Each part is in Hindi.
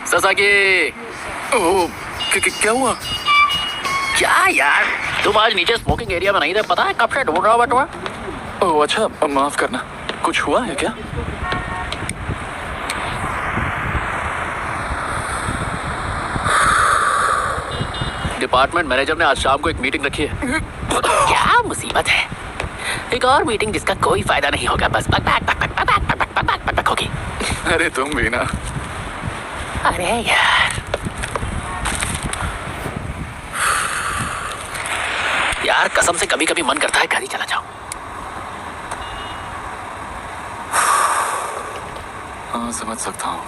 ससाकी। ओह, क्या हुआ? क्या यार, तुम आज नीचे स्मोकिंग एरिया में नहीं थे, पता है कब से ढूंढ रहा हूँ बटुआ। ओह अच्छा, माफ करना। कुछ हुआ है क्या? डिपार्टमेंट मैनेजर ने आज शाम को एक मीटिंग रखी है। क्या मुसीबत है, एक और मीटिंग जिसका कोई फायदा नहीं होगा, बस बक बक बक बक बक बक बक बक बक होगी। अरे तुम भी ना। अरे यार, यार कसम से कभी कभी मन करता है घर ही चला जाऊं। हाँ समझ सकता हूँ।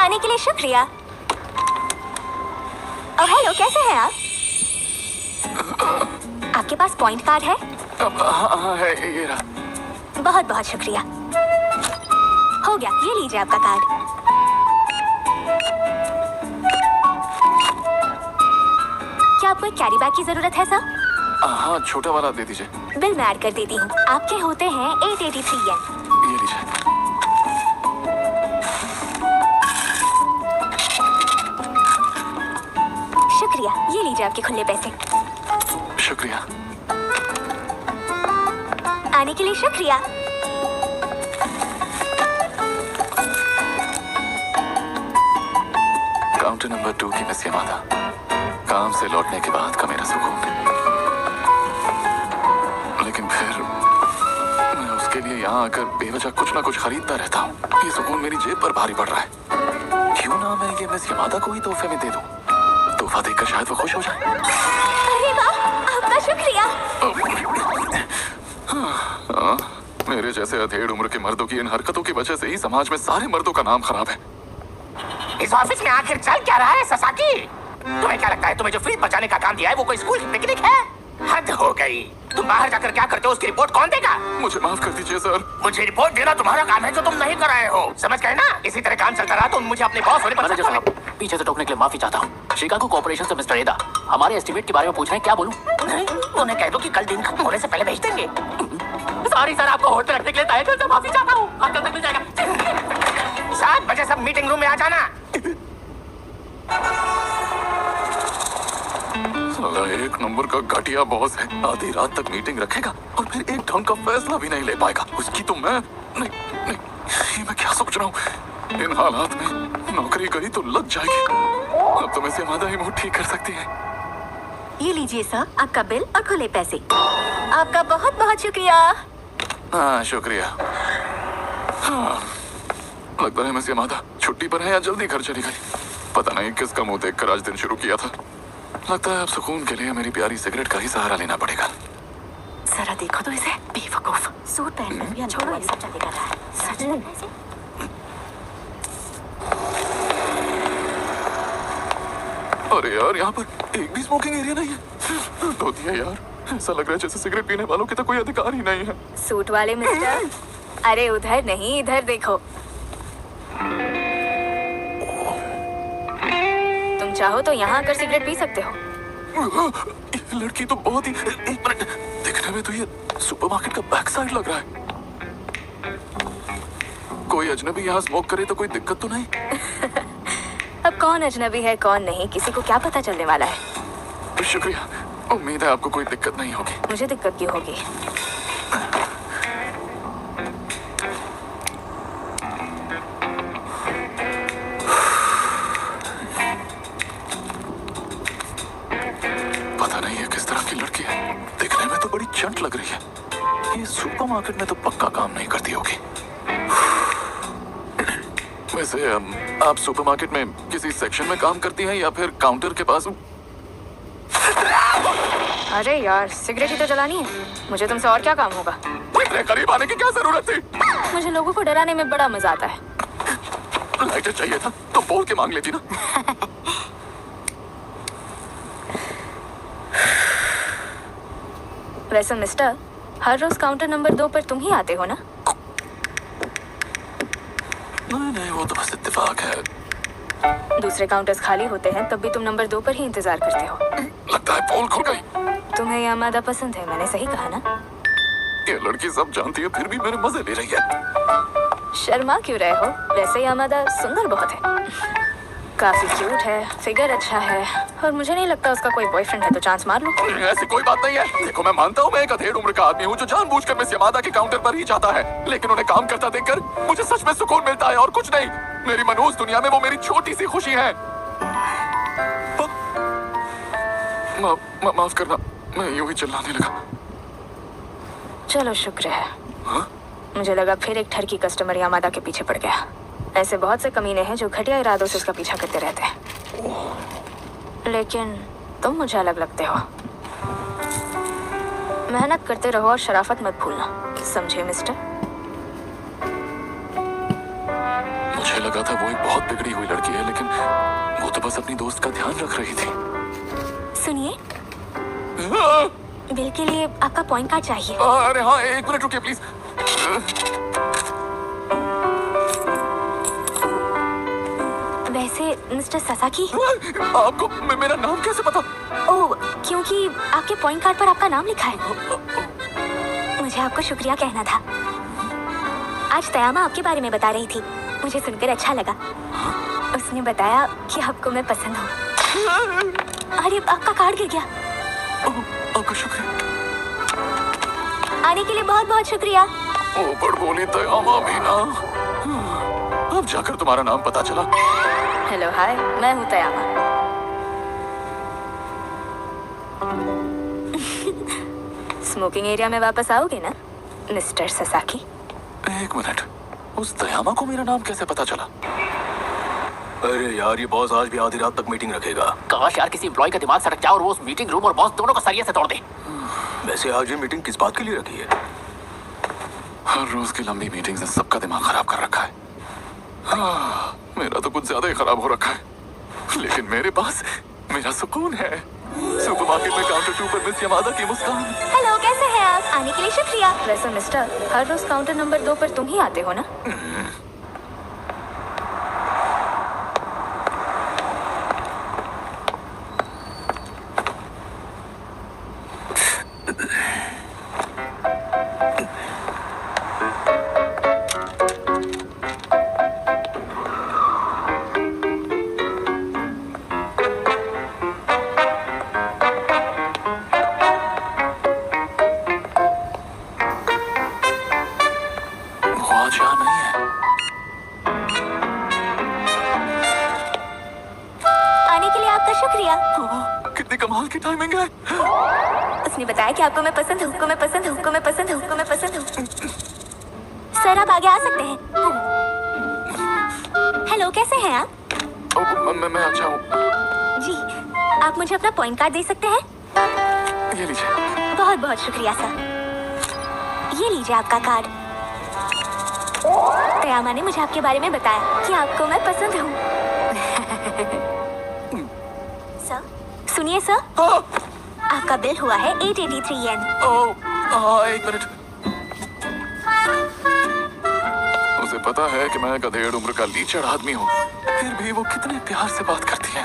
आने के लिए शुक्रिया। और हेलो, कैसे हैं आप? आपके पास पॉइंट कार्ड है? हाँ है, ये रहा। बहुत बहुत शुक्रिया। हो गया, ये लीजिए आपका कार्ड। क्या आपको एक कैरी बैग की जरूरत है सर? हाँ छोटा वाला दे दीजिए। बिल मैं ऐड कर देती हूँ। आपके होते हैं 883 येन। ये लीजिए। शुक्रिया, ये लीजिए आपके खुले पैसे। शुक्रिया। आने के लिए शुक्रिया। काउंटर नंबर 2 की मिस यमादा। काम से लौटने के बाद का मेरा सुकून। लेकिन फिर मैं उसके लिए यहाँ आकर बेवजह कुछ ना कुछ खरीदता रहता हूँ। ये सुकून मेरी जेब पर भारी पड़ रहा है। क्यों ना मैं ये मिस यमादा को ही तोहफे में दे दूँ। तोहफा देखकर शायद वो खुश हो जाए। अरे वाह, आपका शुक्रिया। हाँ, मेरे जैसे अधेड़ उम्र के मर्दों की इन हरकतों की वजह से ही समाज में सारे मर्दों का नाम खराब है। इस ऑफिस में आखिर चल क्या रहा है ससाकी? तुम्हें क्या लगता है तुम्हें जो फ्रीज बचाने का काम दिया है वो कोई स्कूल की पिकनिक है? हद हो गई। तुम बाहर जाकर क्या करते हो उसकी रिपोर्ट कौन देगा? मुझे माफ कर दीजिए सर। मुझे रिपोर्ट देना तुम्हारा काम है जो तुम नहीं कर रहे हो, समझ गए ना? इसी तरह काम चलता रहा तो मुझे अपने बॉस होने पर मैनेजर साहब, पीछे से टोकने के लिए माफी चाहता हूँ। शिकागो कॉर्पोरेशन से मिस्टर एदा हमारे एस्टीमेट के बारे में पूछ रहे हैं, क्या बोलूं? नहीं, उन्हें कह दो कि कल दिन खत्म होने से पहले भेज देंगे। सॉरी सर, आपको होटल रखने के लिए तय से माफी चाहता हूँ। आपका तक मिल जाएगा। 7 बजे सब मीटिंग रूम में आ जाना। साला एक नंबर का घटिया बॉस है। आधी रात तक मीटिंग रखेगा और फिर एक ढंग का फैसला भी नहीं ले पाएगा। उसकी तो मैं नहीं, ये मैं क्या सोच रहा हूँ। इन हालात में नौकरी गई तो लग जाएगी। अब तो मैं से मादा ही मूड ठीक कर सकती है। ये लीजिए सर, आपका बिल और खुले पैसे। आपका बहुत बहुत शुक्रिया। हाँ शुक्रिया। हाँ, लगता है मैं से मादा छुट्टी पर है या जल्दी घर चली गई। पता नहीं किसका मुंह देखकर आज दिन शुरू किया था। लगता है अब सुकून के लिए मेरी प्यारी सिगरेट का ही सहारा लेना पड़ेगा। जरा देखो तो इसे, बेवकूफ। सूट पहन कर भी छोड़ो, ये सब चलेगा। सच अरे यार, यहाँ पर एक भी स्मोकिंग एरिया नहीं है। धो दिया यार, ऐसा लग रहा है जैसे सिगरेट पीने वालों के तो कोई अधिकार ही नहीं है। सूट वाले मिस्टर, अरे उधर नहीं, इधर देखो। तुम चाहो तो यहाँ आकर सिगरेट पी सकते हो। ये लड़की तो बहुत ही, एक मिनट, देखने में तो ये सुपरमार्केट का बैक साइड लग रहा है। कोई अजनबी यहाँ स्मोक करे तो कोई दिक्कत तो नहीं? अब कौन अजनबी है कौन नहीं, किसी को क्या पता चलने वाला है। शुक्रिया, उम्मीद है आपको कोई दिक्कत नहीं होगी। मुझे दिक्कत क्यों होगी? पता नहीं है किस तरह की लड़की है, दिखने में तो बड़ी चंट लग रही है। ये सुपरमार्केट में तो पक्का काम नहीं करती होगी। वैसे आप सुपरमार्केट में किसी सेक्शन में काम करती हैं या फिर काउंटर के पास? अरे यार, सिगरेट ही तो जलानी है, मुझे तुमसे और क्या काम होगा। इतने करीब आने की क्या जरूरत थी? मुझे लोगों को डराने में बड़ा मजा आता है। लाइटर चाहिए था तो बोल के मांग लेती ना। वैसे मिस्टर, हर रोज काउंटर नंबर 2 पर तुम ही आते हो ना? नहीं नहीं, वो तो बस इत्तेफाक है। दूसरे काउंटर्स खाली होते हैं तब भी तुम नंबर 2 पर ही इंतजार करते हो। लगता है पोल खुल गई। तुम्हें ये आमादा पसंद है, मैंने सही कहा ना? ये लड़की सब जानती है फिर भी मेरे मजे ले रही है। शर्मा क्यों रहे हो? वैसे ही आमादा सुंदर बहुत है, काफी क्यूट है, फिगर अच्छा है, और मुझे नहीं लगता उसका कोई बॉयफ्रेंड है, तो चांस मार लो। ऐसी कोई बात नहीं है। देखो, मैं मानता हूँ मैं एक अधेड़ उम्र का आदमी हूँ जो जानबूझकर मिस यमादा के काउंटर पर ही जाता है, लेकिन उन्हें काम करता देखकर मुझे सच में सुकून मिलता है और कुछ नहीं। मेरी मनहूस दुनिया में वो मेरी छोटी सी खुशी है। माफ करना, मैं यूं ही चिल्लाने लगा। चलो शुक्र है। हाँ? मुझे लगा फिर एक ठरकी कस्टमर यामादा के पीछे पड़ गया। ऐसे बहुत से कमीने हैं जो घटिया इरादों से उसका पीछा करते रहते हैं, लेकिन तुम मुझे अलग लगते हो। मेहनत करते रहो और शराफत मत भूलना, समझे मिस्टर? मुझे लगा था वो एक बहुत बिगड़ी हुई लड़की है, लेकिन वो तो बस अपनी दोस्त का ध्यान रख रही थी। सुनिए, बिल के लिए आपका पॉइंट कार्ड चाहिए। अरे हाँ, एक मिनट रुकिए प्लीज। वैसे मिस्टर ससाकी, आपको मेरा नाम कैसे पता? ओह, क्योंकि आपके पॉइंट कार्ड पर आपका नाम लिखा है। मुझे आपको शुक्रिया कहना था। आज तयामा आपके बारे में बता रही थी, मुझे सुनकर अच्छा लगा। उसने बताया कि आपको मैं पसंद हूँ। अरे, आपका कार्ड गिर गया। आपका शुक्रिया। आने के लिए बहुत बहुत शुक्रिया। ऊपर बोली तयामा भी ना। अब जाकर तुम्हारा नाम पता चला। हेलो, हाय, मैं हूँ तयामा। स्मोकिंग एरिया में वापस आओगे ना मिस्टर ससाकी? एक मिनट, उस तयामा को मेरा नाम कैसे पता चला? अरे यार, ये बॉस आज भी आधी रात तक मीटिंग रखेगा। काश यार किसी एम्प्लॉय का दिमाग सड़क जाए और वो उस मीटिंग रूम और बॉस दोनों को सरिये से तोड़ दे। वैसे आज ये मीटिंग किस बात के लिए रखी है? हर रोज की लंबी मीटिंग से सबका दिमाग खराब कर रखा है। हाँ, मेरा तो कुछ ज्यादा ही खराब हो रखा है, लेकिन मेरे पास मेरा सुकून है। सुपरमार्केट में काउंटर 2 पर मिस यमादा की मुस्कान। हेलो, कैसे हैं आप? आने के लिए शुक्रिया। वैसे मिस्टर, हर रोज काउंटर नंबर 2 पर तुम ही आते हो ना? आज यहाँ नहीं है। आने के लिए आपका शुक्रिया। कितनी कमाल की टाइमिंग है। उसने बताया कि आपको मैं पसंद हूँ, मैं पसंद हूँ, मैं पसंद हूँ, मैं पसंद हूँ। सर, आप आगे आ सकते हैं। हेलो, कैसे हैं आप? मैं अच्छा हूँ। जी, आप मुझे अपना पॉइंट कार्ड दे सकते हैं? ये लीजिए। बहुत बहुत शुक्रिया सर। ये लीजिए आपका कार्ड। तयामा ने मुझे आपके बारे में बताया कि आपको मैं पसंद हूँ। सर, सुनिए सर, आपका बिल हुआ है 883 येन। एक मिनट। उसे पता है कि मैं गधेड़ उम्र का लीचड़ आदमी हूँ, फिर भी वो कितने प्यार से बात करती है।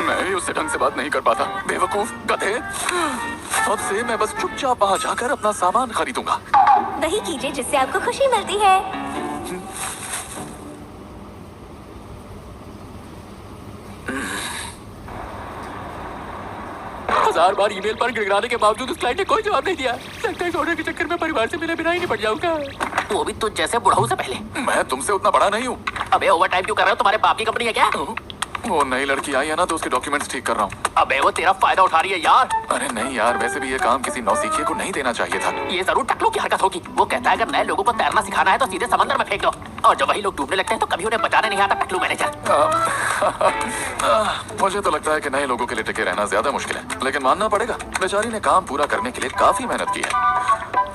मैं ही उससे ढंग से बात नहीं कर पाता। बेवकूफ गधे। अब से मैं बस चुपचाप वहाँ जाकर अपना सामान खरीदूंगा। वही कीजिए जिससे आपको खुशी मिलती है। 1000 बार ईमेल पर गिड़गिड़ाने के बावजूद उस क्लाइंट ने कोई जवाब नहीं दिया। लगता है कि ऑर्डर के चक्कर में परिवार से मिले बिना ही निपट जाऊंगा। वो भी तुझ जैसे बुढ़ाऊ से पहले। मैं तुमसे उतना बड़ा नहीं हूँ। अबे ओवर टाइम क्यों कर रहे हो? तुम्हारे बाप की कंपनी है क्या? वो नई लड़की आई है ना, तो उसके डॉक्यूमेंट्स ठीक कर रहा हूँ। अबे वो तेरा फायदा उठा रही है यार। अरे नहीं यार, वैसे भी ये काम किसी नौसिखिए को नहीं देना चाहिए था। ये जरूर टकलू की हरकत होगी। वो कहता है अगर नए लोगों को तैरना सिखाना है तो सीधे समंदर में फेंक दो, और जब वही लोग डूबने लगते हैं तो कभी उन्हें बचाने नहीं आता टकलू मैनेजर। मुझे तो लगता है कि नए लोगों के लिए टिके रहना ज्यादा मुश्किल है, लेकिन मानना पड़ेगा बेचारी ने काम पूरा करने के लिए काफी मेहनत की है।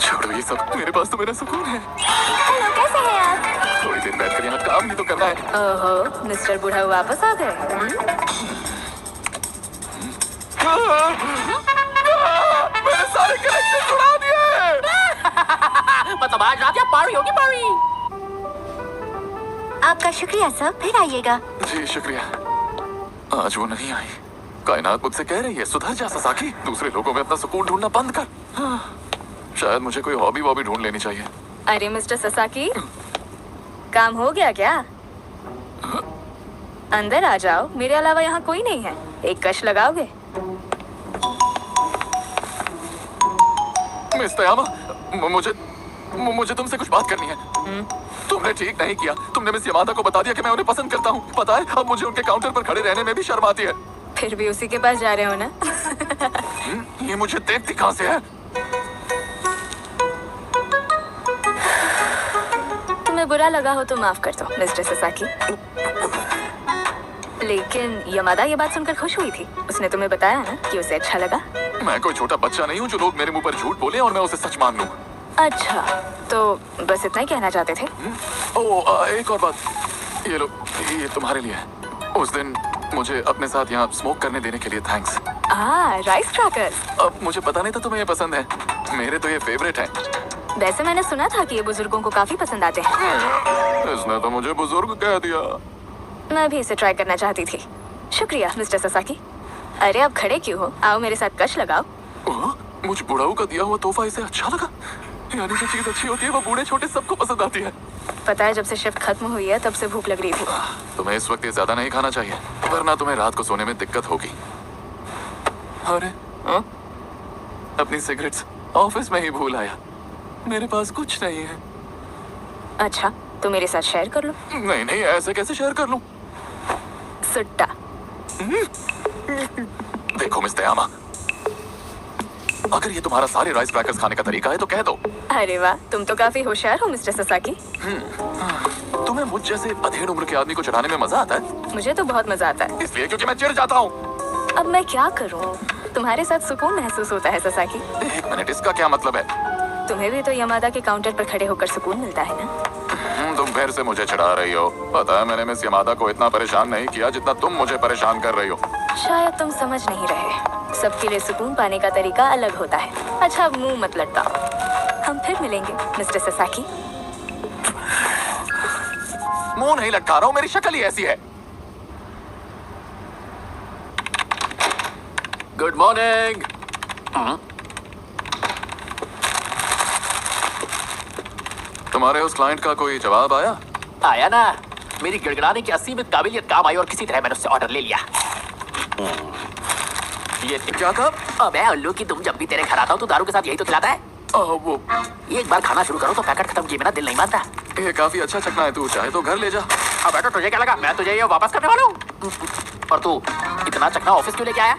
छोड़ो ये सब, मेरे पास तो मेरा सुकून है। हेलो, कैसे हैं आप? थोड़ी देर बैठकर यहाँ काम ही तो करना है। ओहो, मिस्टर बुढ़ाऊ वापस आ गए। मैंने सारे कनेक्शन उड़ा दिए। मतलब आज रात या पारी होगी पारी। आपका शुक्रिया सर, फिर आइएगा। जी शुक्रिया। आज वो नहीं आई। कायनात मुझसे कह रही है सुधर जा ससाकी, दूसरे लोगों में अपना सुकून ढूंढना बंद कर। शायद मुझे कोई हॉबी वॉबी ढूंढ लेनी चाहिए। अरे मिस्टर ससाकी, काम हो गया क्या? अंदर आ जाओ, मेरे अलावा यहाँ कोई नहीं है। एक कश लगाओगे? मिस तयामा, मुझे तुमसे कुछ बात करनी है। तुमने ठीक नहीं किया। तुमने मिस यमादा को बता दिया कि मैं उन्हें पसंद करता हूँ। पता है, अब मुझे उनके काउंटर पर खड़े रहने में भी शर्म आती है। फिर भी उसी के पास जा रहे हो ना? ये मुझे देखती कहाँ से है? तुम्हें बुरा लगा हो तो माफ कर दो मिस्टर ससाकी। लेकिन यमादा ये बात सुनकर खुश हुई थी। उसने तुम्हें बताया ना कि उसे अच्छा लगा। मैं कोई छोटा बच्चा नहीं हूँ जो लोग मेरे मुंह पर झूठ बोले और मैं उसे सच मान लूं। अच्छा, तो बस इतना ही कहना चाहते थे? एक और बात, ये लो, ये तुम्हारे लिए है। उस दिन मुझे अपने साथ यहाँ स्मोक करने देने के लिए थैंक्स। Rice crackers. अब मुझे पता नहीं था तुम्हें ये पसंद है। मेरे तो ये फेवरेट है। वैसे मैंने सुना था कि ये बुजुर्गों को काफी पसंद आते हैं। इसने तो मुझे बुजुर्ग कह दिया। मैं भी इसे ट्राई करना चाहती थी। शुक्रिया मिस्टर ससाकी। अरे अब खड़े क्यों हो? आओ मेरे साथ कश लगाओ। मुझ बुढ़ाऊ का दिया हुआ तोहफा इसे अच्छा लगा। यानी जो चीज अच्छी होती है वो बूढ़े छोटे सबको पसंद आती है। पता है, जब से शिफ्ट खत्म हुई है तब से भूख लग रही थी। तुम्हें इस वक्त ये ज्यादा नहीं खाना चाहिए, वरना तुम्हें रात को सोने में दिक्कत होगी। अरे अपनी सिगरेट्स ऑफिस में ही भूल आया। मेरे पास कुछ नहीं है। अच्छा, तो मेरे साथ शेयर कर लो। नहीं नहीं, ऐसे कैसे शेयर कर लूं? सुट्टा। देखो मिस तयामा, अगर ये तुम्हारा सारे राइस क्रैकर्स खाने का तरीका है तो कह दो। अरे वाह, तुम तो काफी होशियार हो मिस्टर ससाकी। तुम्हें मुझ जैसे अधेड़ उम्र के आदमी को चढ़ाने में मजा आता है? मुझे तो बहुत मजा आता है। इसलिए क्योंकि मैं चिढ़ जाता हूँ। अब मैं क्या करूँ? तुम्हारे साथ सुकून महसूस होता है ससाकी। एक मिनट, इसका क्या मतलब है? तुम्हें भी तो यमादा के काउंटर पर खड़े होकर सुकून मिलता है ना? तुम फिर से मुझे चिढ़ा रही हो। पता है, मैंने मिस यमादा को इतना परेशान नहीं किया जितना तुम मुझे परेशान कर रही हो। शायद तुम समझ नहीं रहे। सबके लिए सुकून पाने का तरीका अलग होता है। अच्छा, अब मुंह मत लटकाओ। हम फिर मिलेंगे मिस्टर ससाकी। मुंह नहीं लटका रहा हूँ, मेरी शक्ल ही ऐसी है। Good morning. तुम्हारे उस क्लाइंट का कोई जवाब आया? आया ना। मेरी गिड़गिड़ाने की असीमित काबिलियत काम आई और किसी तरह मैंने उससे ऑर्डर ले लिया। ये क्या कहा? अबे उल्लू की, तुम जब भी तेरे घर आता हूँ तो दारू के साथ यही तो खिलाता है। वो एक बार खाना शुरू करो तो पैकेट खत्म किए बिना दिल नहीं मानता। ये काफी अच्छा चखना है, तू चाहे तो घर ले जा। अब बेटा तुझे क्या लगा मैं तुझे ये वापस करने वाला हूँ? और तू इतना चखना ऑफिस क्यों लेके आया?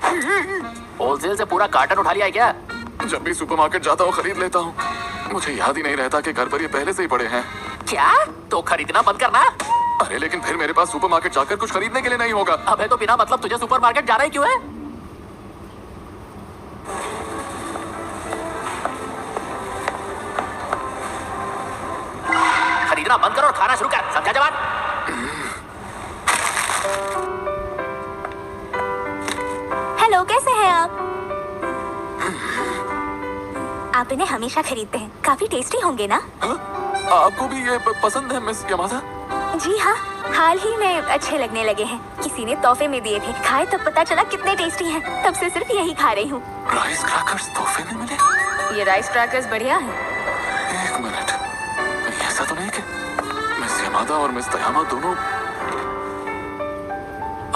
होलसेल से पूरा कार्टन उठा लिया है क्या? जब भी सुपरमार्केट जाता हूँ खरीद लेता हूँ। मुझे याद ही नहीं रहता कि घर पर ये पहले से ही पड़े हैं। क्या? तो खरीदना बंद करना। अरे लेकिन फिर मेरे पास सुपरमार्केट जाकर कुछ खरीदने के लिए नहीं होगा। अबे तो बिना मतलब तुझे सुपरमार्केट जाना ही क्यों है? खरीदना देखना बंद करो और खाना शुरू कर, समझा जवान? हेलो, कैसे हैं आप? आप इन्हें हमेशा खरीदते हैं, काफी टेस्टी होंगे ना? हाँ? आपको भी ये पसंद है मिस यामादा? जी हाँ, हाल ही में अच्छे लगने लगे हैं। किसी ने तोहफे में दिए थे, खाए तब पता चला कितने टेस्टी हैं। तब से सिर्फ यही खा रही हूँ। राइस क्रैकर्स तोहफे में मिले? ये राइस क्रैकर्स बढ़िया हैं। एक मिनट, ऐसा तो नहीं कि मिस यामादा और मिस तयामा दोनों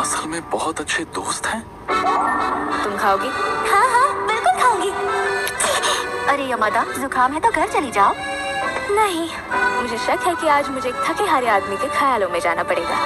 असल में बहुत अच्छे दोस्त हैं? तुम खाओगी? हाँ हाँ, बिल्कुल खाऊंगी। अरे यमादा, जुकाम है तो घर चली जाओ। नहीं, मुझे शक है कि आज मुझे एक थके हारे आदमी के ख्यालों में जाना पड़ेगा।